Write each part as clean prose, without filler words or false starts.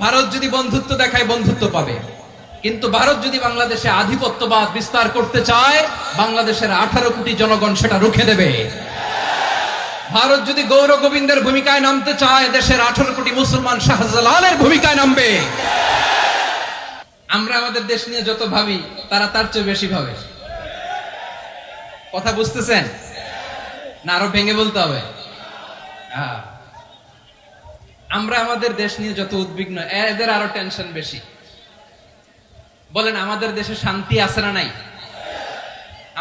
ভারত যদি বন্ধুত্ব দেখায় বন্ধুত্ব পাবে, কিন্তু ভারত যদি বাংলাদেশে আধিপত্যবাদ বিস্তার করতে চায়, বাংলাদেশের 18 কোটি জনগণ সেটা রুখে দেবে। ভারত যদি গৌর গোবিন্দের ভূমিকায় নামতে চায়, দেশের 18 কোটি মুসলমান শাহজালালের ভূমিকায় নামবে। আমরা আমাদের দেশ নিয়ে যত ভাবি, তারা তার চেয়ে বেশি ভাবে। কথা বুঝতেছেন না? আরো ভেঙে বলতে হবে। আমরা আমাদের দেশ নিয়ে যত উদ্বিগ্ন, এদের আরো টেনশন বেশি। বলেন, আমাদের দেশে শান্তি আছে না নাই?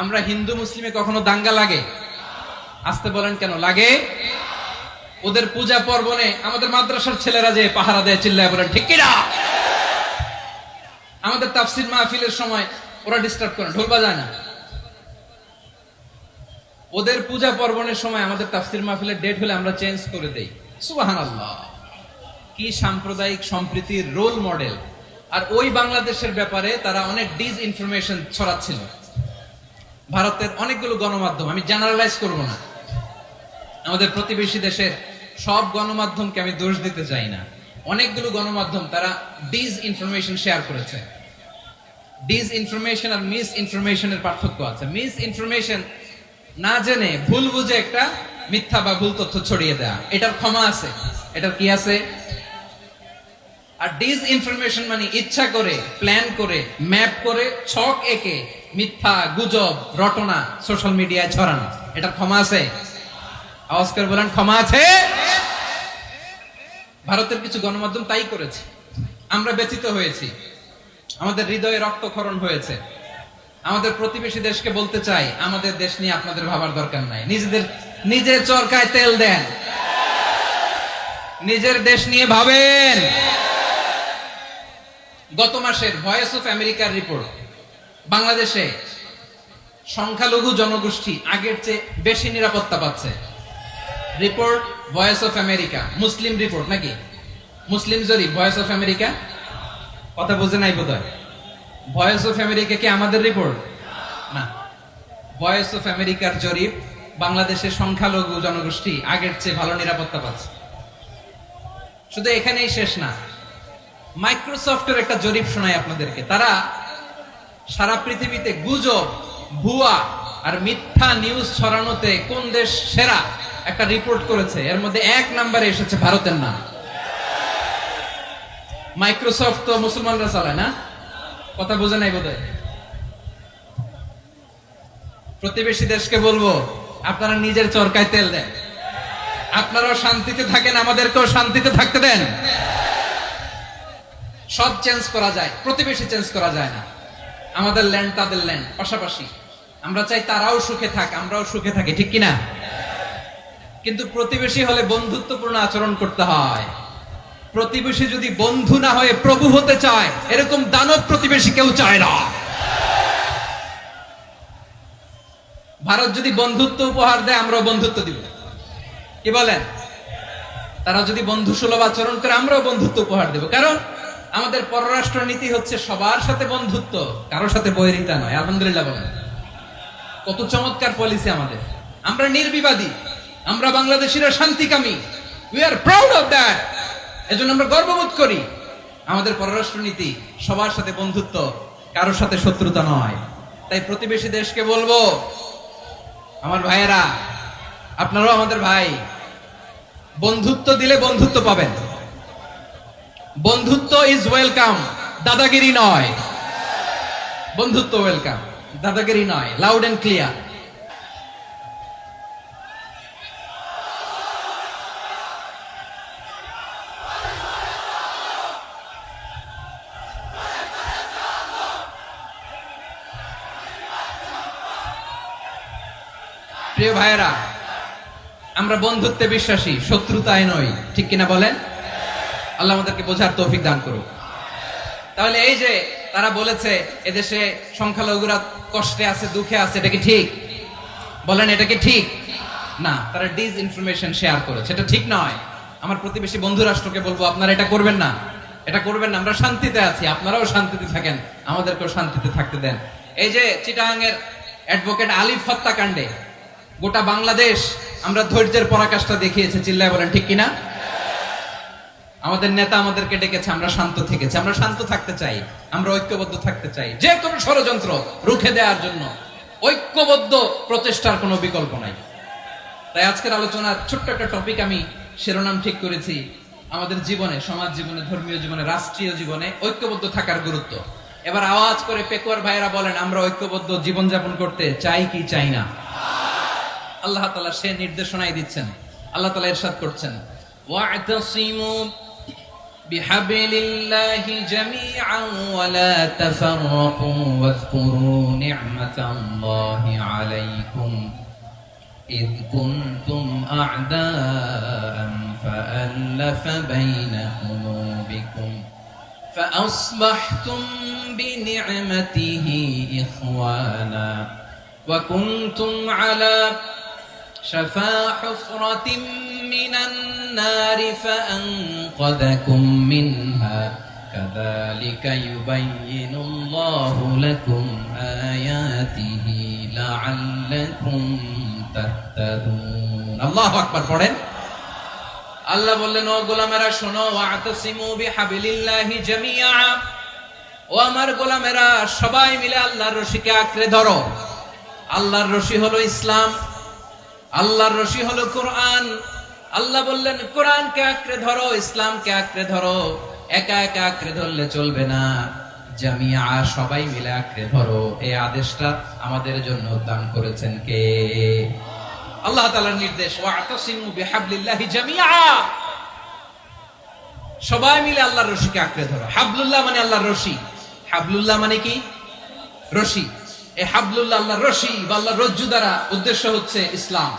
আমরা হিন্দু মুসলিমে কখনো দাঙ্গা লাগে? আসতে বলেন, কেন লাগে? ওদের পূজা পার্বণে আমাদের মাদ্রাসার ছেলেরা যে পাহারা দেয়, চিল্লায় বলেন ঠিক কিনা? আমাদের তাফসীর মাহফিলের সময় ওরা ডিস্টার্ব করে, ঢোল বাজায় না। ওদের পূজা পার্বণের সময় আমাদের তাফসীর মাহফিলের ডেট হলে আমরা চেঞ্জ করে দেই। সুবহানাল্লাহ, কি সাম্প্রদায়িক সম্প্রীতির রোল মডেল। আর ওই বাংলাদেশের ব্যাপারে তারা অনেক ডিসইনফরমেশন ছড়াচ্ছিল। ভারতের অনেকগুলো গণমাধ্যম, আমি জেনারেলাইজ করব না, আমাদের প্রতিবেশী দেশের সব গণমাধ্যমকে আমি দোষ দিতে চাই না, অনেকগুলো গণমাধ্যম তারা ডিসইনফরমেশন শেয়ার করেছে। ডিসইনফরমেশন আর মিস ইনফরমেশনের পার্থক্য আছে। মিস ইনফরমেশন না জেনে ভুল বুঝে একটা মিথ্যা বা ভুল তথ্য ছড়িয়ে দেয়া, এটার ক্ষমা আছে, এটার কি আছে। আর ডিসইনফরমেশন মানে ইচ্ছা করে, প্ল্যান করে, ম্যাপ করে, ছক এঁকে মিথ্যা, গুজব, রটনা সোশ্যাল মিডিয়ায় ছড়ানো, এটার ক্ষমা আছে? আওয়াজ করে বলেন, ক্ষমা আছে? ভারতের কিছু গণমাধ্যম তাই করেছে। আমরা ব্যথিত হয়েছি, আমাদের হৃদয়ে রক্তক্ষরণ হয়েছে। আমাদের প্রতিবেশী দেশকে বলতে চাই, আমাদের দেশ নিয়ে আপনাদের ভাবার দরকার নাই। নিজের চরকায় তেল দেন, নিজের দেশ নিয়ে ভাবেন। গত মাসের ভয়েস অফ আমেরিকার রিপোর্ট, বাংলাদেশে সংখ্যালঘু জনগোষ্ঠী আগের চেয়ে বেশি নিরাপত্তা পাচ্ছে। Report voice of America, Muslim report নাকি? মুসলিম জরিপ, ভয়েস অফ আমেরিকা। কথা বুঝে নাই বোধহয়। ভয়েস অফ আমেরিকা কি আমাদের রিপোর্ট না? ভয়েস অফ আমেরিকার জরিপ, বাংলাদেশের সংখ্যালঘু জনগোষ্ঠী আগের চেয়ে ভালো নিরাপত্তা পাচ্ছে। শুধু এখানেই শেষ না, মাইক্রোসফটের একটা জরিপ শোনায় আপনাদেরকে। তারা সারা পৃথিবীতে গুজব, ভুয়া আর মিথ্যা নিউজ ছড়ানোতে কোন দেশ সেরা একটা রিপোর্ট করেছে। এর মধ্যে 1 নম্বরে এসেছে ভারতের নাম। মাইক্রোসফট তো মুসলমানরা চালায় না? কথা বোঝে নাই বোধহয়। প্রতিবেশী দেশকে বলবো, আপনারা নিজের চরকায় তেল দেন, আপনারাও শান্তিতে থাকেন, আমাদেরকেও শান্তিতে থাকতে দেন। সব চেঞ্জ করা যায়, প্রতিবেশী চেঞ্জ করা যায় না। আমাদের ল্যান্ড তাদের ল্যান্ড, পাশাপাশি। আমরা চাই তারাও সুখে থাক, আমরাও সুখে থাকি, ঠিক কিনা? কিন্তু প্রতিবেশী হলে বন্ধুত্বপূর্ণ আচরণ করতে হয়। প্রতিবেশী যদি বন্ধু না হয়ে প্রভু হতে চায়, এরকম দানব প্রতিবেশী কেউ চায় না। ভারত যদি বন্ধুত্ব উপহার দেয়, আমরাও বন্ধুত্ব দিব। কি বলেন? তারা যদি বন্ধু সুলভ আচরণ করে, আমরাও বন্ধুত্ব উপহার দেব। কারণ আমাদের পররাষ্ট্র নীতি হচ্ছে সবার সাথে বন্ধুত্ব, কারোর সাথে বৈরিতা নয়। আলহামদুলিল্লাহ বলেন, কত চমৎকার পলিসি আমাদের। আমরা নির্বিবাদী, আমরা বাংলাদেশিরা শান্তিকামী। We are proud of that. এজন্য আমরা গর্ববোধ করি। আমাদের পররাষ্ট্র নীতি সবার সাথে বন্ধুত্ব, কারোর সাথে শত্রুতা নয়। তাই প্রতিবেশী দেশকে বলবো, আমার ভাইয়েরা, আপনারাও আমাদের ভাই, বন্ধুত্ব দিলে বন্ধুত্ব পাবেন। বন্ধুত্ব ইজ ওয়েলকাম, দাদাগিরি নয়। বন্ধুত্ব ওয়েলকাম, দাদাগিরি নয়। Loud and clear. প্রিয় ভাইয়েরা, আমরা বন্ধুত্বে বিশ্বাসী, শত্রুতায় নই, ঠিক কিনা বলেন? আল্লাহ আমাদেরকে বোঝার তৌফিক দান করুক। তাহলে এই যে তারা বলেছে এদেশে সংখ্যালঘুরা কষ্টে আছে, দুঃখে আছে, এটা কি ঠিক? বলেন, এটা কি ঠিক? না, তারা ডিসইনফরমেশন শেয়ার করেছে, এটা ঠিক নয়। আমার প্রতিবেশী বন্ধু রাষ্ট্রকে বলবো, আপনারা এটা করবেন না, এটা করবেন না। আমরা শান্তিতে আছি, আপনারাও শান্তিতে থাকেন, আমাদেরকেও শান্তিতে থাকতে দেন। এই যে চিটাগাংয়ের অ্যাডভোকেট আলিফ হত্যাকাণ্ডে গোটা বাংলাদেশ আমরা ধৈর্যের পরাকাষ্ঠা দেখিয়েছে, চিল্লায় বলেন ঠিক কিনা? আমাদের নেতা আমাদেরকে ডেকেছে, আমরা শান্ত থেকেছি। আমরা শান্ত থাকতে চাই, আমরা ঐক্যবদ্ধ থাকতে চাই। যে কোনো ষড়যন্ত্র রুখে দেওয়ার জন্য ঐক্যবদ্ধ প্রচেষ্টার কোনো বিকল্প নাই। তাই আজকের আলোচনার ছোট্ট একটা টপিক আমি শিরোনাম ঠিক করেছি, আমাদের জীবনে, সমাজ জীবনে, ধর্মীয় জীবনে, রাষ্ট্রীয় জীবনে ঐক্যবদ্ধ থাকার গুরুত্ব। এবার আওয়াজ করে পেকুয়ার ভাইরা বলেন, আমরা ঐক্যবদ্ধ জীবনযাপন করতে চাই কি চাই না? আল্লাহ তাআলা সে নির্দেশনাই দিচ্ছেন। আল্লাহ তাআলা ইরশাদ করছেন, ওয়া'তাসিমু বিহাবলিল্লাহি জামিআন ওয়া লা তাফাররাকু ওয়াযকুরু নি'মাতাল্লাহি আলাইকুম إذ كنتم أعداء فألف بين قلوبكم فأصبحتم بنعمته إخوانا وكنتم على شفا حفرة من النار فأنقذكم منها كذلك يبين الله لكم آياته لعلكم তাহতাদুন। আল্লাহু আকবার পড়েন। আল্লাহ বললেন, ও গোলামেরা শোনো, ওয়া'তাসিমু বিহাবলিল্লাহি জামিআ, ও আমার গোলামেরা সবাই মিলে আল্লাহর রশিকে আঁকড়ে ধরো। আল্লাহর রশি হলো ইসলাম, আল্লাহর রশি হলো কোরআন। আল্লাহ বললেন, কোরআনকে আঁকড়ে ধরো, ইসলামকে আঁকড়ে ধরো। একা একা আঁকড়ে ধরলে চলবে না, জামিআ সবাই মিলে আঁকড়ে ধরো। এই আদেশটা আমাদের জন্য দান করেছেন কে? আল্লাহ তাআলার নির্দেশ, ওয়া'তাসিমু বিহাবলিল্লাহি জামিআ, সবাই মিলে আল্লাহর রশিকে আঁকড়ে ধরো। হাবলুল্লাহ মানে আল্লাহর রশি। হাবলুল্লাহ মানে কি? রশি। এই হাবলুল্লাহ আল্লাহর রশি বা আল্লাহর রজ্জু দ্বারা উদ্দেশ্য হচ্ছে ইসলাম।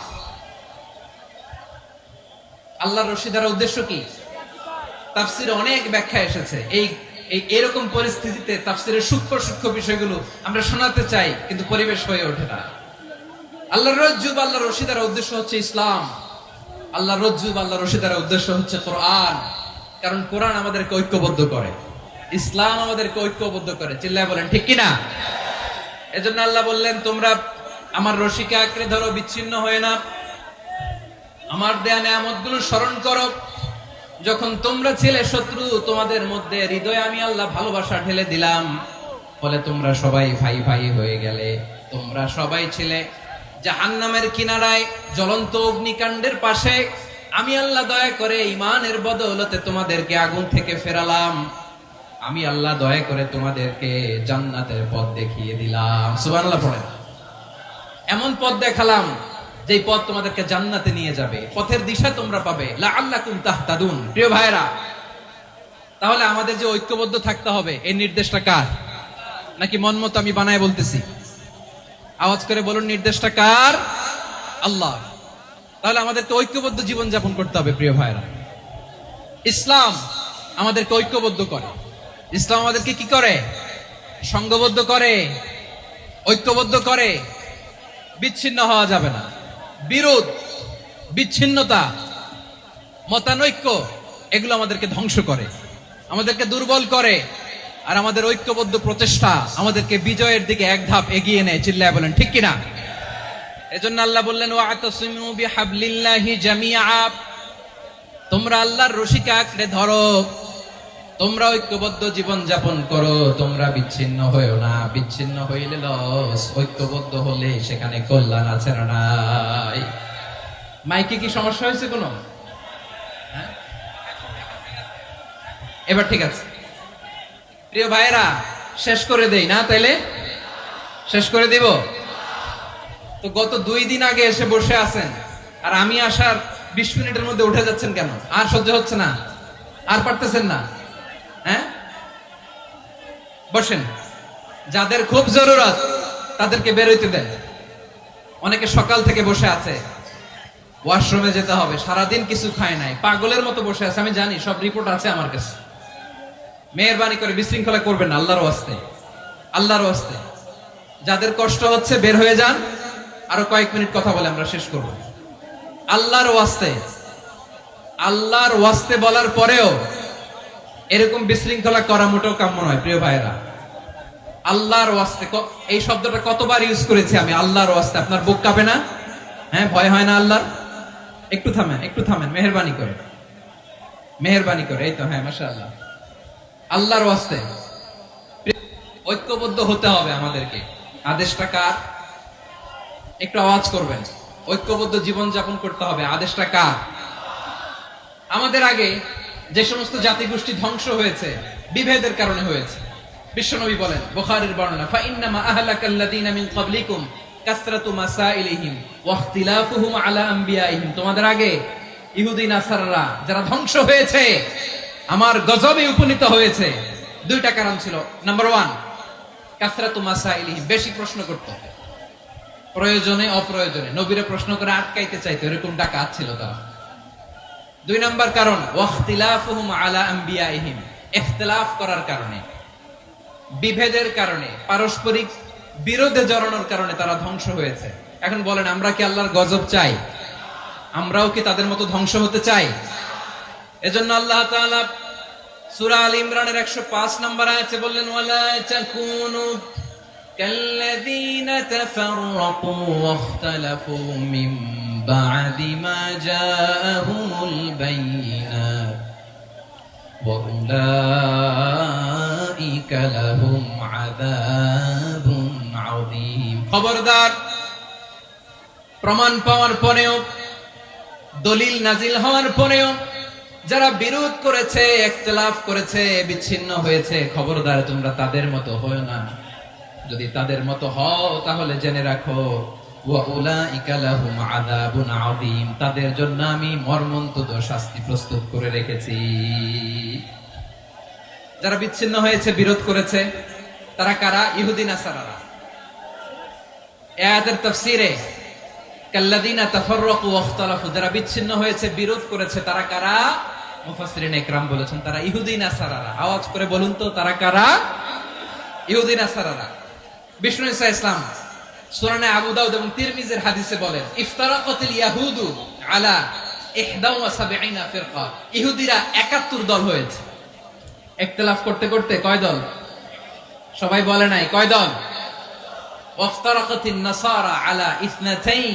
আল্লাহর রশি দ্বারা উদ্দেশ্য কি? তাফসীরে অনেক ব্যাখ্যা এসেছে। এরকম পরিস্থিতিতে তাফসীরের সূক্ষ্ম সূক্ষ্ম বিষয়গুলো আমরা শোনাতে চাই, কিন্তু পরিবেশ হয়ে ওঠে না। আল্লাহর রজ্জু বা আল্লাহর রশি দ্বারা উদ্দেশ্য হচ্ছে ইসলাম। আল্লাহর রজ্জু বা আল্লাহর রশি দ্বারা উদ্দেশ্য হচ্ছে কোরআন। কারণ কোরআন আমাদেরকে ঐক্যবদ্ধ করে, ইসলাম আমাদেরকে ঐক্যবদ্ধ করে। চিল্লায় বলেন ঠিক কিনা? এজন্য আল্লাহ বললেন, তোমরা আমার রশিকে আঁকড়ে ধরো, বিচ্ছিন্ন হয়ে না। আমার দেয়া নেয়ামতগুলো স্মরণ করো। যখন তোমরা ছিলে শত্রু, তোমাদের মধ্যে হৃদয়ে আমি আল্লাহ ভালোবাসা ঢেলে দিলাম, ফলে তোমরা সবাই ভাই ভাই হয়ে গেলে। তোমরা সবাই ছিলে জাহান্নামের কিনারায়, জ্বলন্ত অগ্নিকাণ্ডের পাশে। আমি আল্লাহ দয়া করে ঈমানের বদৌলতে তোমাদেরকে আগুন থেকে ফেরালাম। আমি আল্লাহ দয়া করে তোমাদেরকে জান্নাতের পথ দেখিয়ে দিলাম। সুবহানাল্লাহ পড়েন। এমন পথ দেখালাম যে পথ তোমাদেরকে জান্নাতে নিয়ে যাবে, পথের দিশা তোমরা পাবে। লাআল্লাকুম তাহতাদুন। প্রিয় ভাইরা, তাহলে আমাদের যে ঐক্যবদ্ধ থাকতে হবে, এই নির্দেশটা কার? নাকি মন মতো আমি বানায় বলতেছি? আওয়াজ করে বলুন, নির্দেশটা কার? আল্লাহ। তাহলে আমাদেরকে ঐক্যবদ্ধ জীবন যাপন করতে হবে। প্রিয় ভাইরা, ইসলাম আমাদেরকে ঐক্যবদ্ধ করে। ইসলাম আমাদেরকে কি করে? সংঘবদ্ধ করে, ঐক্যবদ্ধ করে। বিচ্ছিন্ন হওয়া যাবে না। বিরোধ, বিচ্ছিন্নতা, মতানৈক্য, এগুলো আমাদেরকে ধ্বংস করে, আমাদেরকে দুর্বল করে। আর আমাদের ঐক্যবদ্ধ প্রচেষ্টা আমাদেরকে বিজয়ের দিকে এক ধাপ এগিয়ে নেয়। চিল্লায় বলেন ঠিক কিনা? এজন্য আল্লাহ বললেন, ওয়া'তাসিমু বিহাবলিল্লাহি জামিআ, তোমরা আল্লাহর রশিকে আঁকড়ে ধরো, তোমরা ঐক্যবদ্ধ জীবন যাপন করো, তোমরা বিচ্ছিন্ন হইও না। বিচ্ছিন্ন হইলে লস, ঐক্যবদ্ধ হলে সেখানে কল্যাণ আছে না নাই? মাইকে কি সমস্যা হয়েছে কোনো? এবার ঠিক আছে। প্রিয় ভাইয়েরা, শেষ করে দেই না? তাইলে শেষ করে দিব তো। গত 2 দিন আগে এসে বসে আছেন, আর আমি আসার 20 মিনিটের মধ্যে উঠে যাচ্ছেন কেন? আর সহ্য হচ্ছে না? আর পারতেছেন না? হ্যাঁ, বসেন। যাদের খুব জরুরত তাদেরকে বের হইতে দেন। অনেকে সকাল থেকে বসে আছে, ওয়াশরুমে যেতে হবে, সারাদিন কিছু খায় নাই, পাগলের মতো বসে আছে। আমি জানি, সব রিপোর্ট আছে আমার কাছে। মেহেরবানি করে বিশৃঙ্খলা করবেন না, আল্লাহর ওয়াস্তে, আল্লাহর ওয়াস্তে। যাদের কষ্ট হচ্ছে বের হয়ে যান। আরো কয়েক মিনিট কথা বলে আমরা শেষ করব। আল্লাহর ওয়াস্তে, আল্লাহর ওয়াস্তে বলার পরেও এরকম বিশৃঙ্খলা করা মোটেও কাম্য নয়। প্রিয় ভাইরা, আল্লাহর ওয়াস্তে, এই শব্দটা কতবার ইউজ করেছি আমি। আল্লাহর ওয়াস্তে। আপনার বুক কাঁপে না? হ্যাঁ, ভয় হয় না আল্লাহর? একটু থামেন, একটু থামেন, মেহেরবানি করে, মেহেরবানি করে। এই তো, হ্যাঁ, মাশাআল্লাহ। আল্লাহর ওয়াস্তে ঐক্যবদ্ধ হতে হবে আমাদেরকে। আদেশটা কার? একটু আওয়াজ করবেন। ঐক্যবদ্ধ জীবন যাপন করতে হবে। আদেশটা কার? আমাদের আগে যে সমস্ত জাতিগোষ্ঠী ধ্বংস হয়েছে বিভেদের কারণে হয়েছে। বিশ্বনবী বলেন, বুখারীর বর্ণনা, ফা ইন্নামা আহলাকাল্লাযীনা মিন ক্বাবলিকুম কাসরাতু মাসাইলিহিম ওয়া ইখতিলাফুহুম আলা আমবিয়াইহিম। তোমাদের আগে ইহুদি নাসারারা যারা ধ্বংস হয়েছে, আমার গজবে উপনীত হয়েছে, দুইটা কারণ ছিল। নাম্বার 1, কাসরাতু মাসাইলিহিম, বেশি প্রশ্ন করত, প্রয়োজনে অপ্রয়োজনে নবীরে প্রশ্ন করে আটকাইতে চাইতো, এরকম ডাকাত ছিল তারা। 2 নাম্বার কারণ, ওয়াখতিলাফুহুম আলা আমবিয়াইহিম, ইখতিলাফ করার কারণে, বিভেদের কারণে, পারস্পরিক বিরোধে জড়ানোর কারণে তারা ধ্বংস হয়েছে। এখন বলেন, আমরা কি আল্লাহর গজব চাই? আমরাও কি তাদের মতো ধ্বংস হতে চাই? এজন্য আল্লাহ তাআলা সূরা আল ইমরানের 105 নম্বর আয়াতে বললেন, ওয়ালা তাকুনু কাল্লাযীনা তাফাররাকু ওয়াখতালাফু মিন বা'দি মা জাআহুমুল বাইয়িনাত ওয়া উলাইকা লাহুম আযাবুন আযীম। খবরদার, প্রমাণ পাওয়ার পরেও, দলিল নাজিল হওয়ার পরেও যারা বিরোধ করেছে, ইখতিলাফ করেছে, বিচ্ছিন্ন হয়েছে, খবরদার তোমরা তাদের মতো হয়ো না। যদি তাদের মতো হও তাহলে জেনে রাখো, ওয়া উলাইকা লাহুম আযাবুন আযীম, তাদের জন্য আমি মর্মন্তুদ শাস্তি প্রস্তুত করে রেখেছি। যারা বিচ্ছিন্ন হয়েছে, বিরোধ করেছে, তারা কারা? ইহুদি নাসারারা। আয়াতের তাফসীরে কাল্লাযীনা তাফাররাকু ওয়াখতালাফু, যারা বিচ্ছিন্ন হয়েছে, বিরোধ করেছে, তারা কারা? মুফাসসিরিন ইকরাম বলেছেন তারা ইহুদি নাসারারা। আওয়াজ করে বলুন তো, তারা কারা? ইহুদি নাসারারা। বিষ্ণু ঈসা ইসলাম সুনানে আবু দাউদ এবং তিরমিজির হাদিসে বলেন, ইফতারাকাতিল ইয়াহুদু আলা 71 ফিরকা, ইহুদিরা 71 দল হয়েছে। ইখতিলাফ করতে করতে কয় দল? সবাই বলে নাই, কয় দল? ওয়াফতারাকাতিন নাসারা আলা 72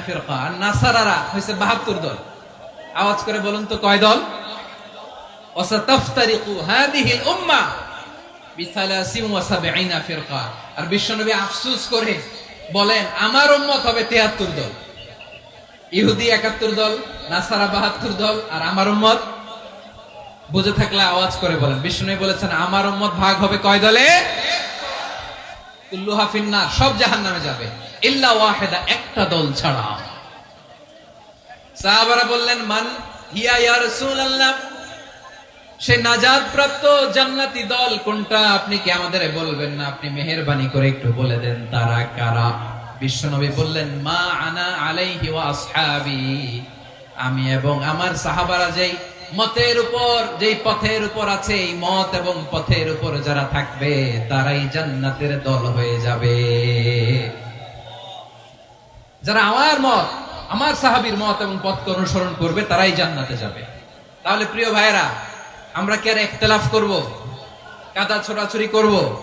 ফিরকা, আর নাসারারা হইছে 72 দল। আওয়াজ করে বলুন তো, কয় দল? ওয়াসাতাফতারিকু হাদিহিল উম্মাহ বি73 ফিরকা। আর বিশ্বনবী আফসোস করে বলেন, আমার উম্মত হবে 73 দল। ইহুদি 71 দল, নাসারা 72 দল, আর আমার উম্মত, বুঝে থাকলে আওয়াজ করে বলেন। বিশ্বনবী বলেছেন, আমার উম্মত ভাগ হবে কয় দলে? কুল্লুহা ফিন্নার, সব জাহান্নামে যাবে, ইল্লা ওয়াহিদা, একটা দল ছাড়া। সাহাবারা বললেন, মান হিয়া ইয়া রাসূলুল্লাহ, সে নাজাত প্রাপ্ত জান্নাতি দল কোনটা? আপনি কি আমাদের বলবেন না? আপনি মেহেরবানি করে একটু বলে দেন তারা কারা। বিশ্বনবী বললেন, মা আনা আলাইহি ওয়া আসহাবি, আমি এবং আমার সাহাবারা যেই মতের উপর, যেই পথের উপর আছে, এই মত এবং পথের উপর যারা থাকবে তারাই জান্নাতের দল হয়ে যাবে। যারা আমার মত, আমার সাহাবীর মত এবং পথকে অনুসরণ করবে তারাই জান্নাতে যাবে। তাহলে প্রিয় ভাইয়েরা, আমরা কি আর ইখতিলাফ করব? কাদা ছোড়াছুরি করব?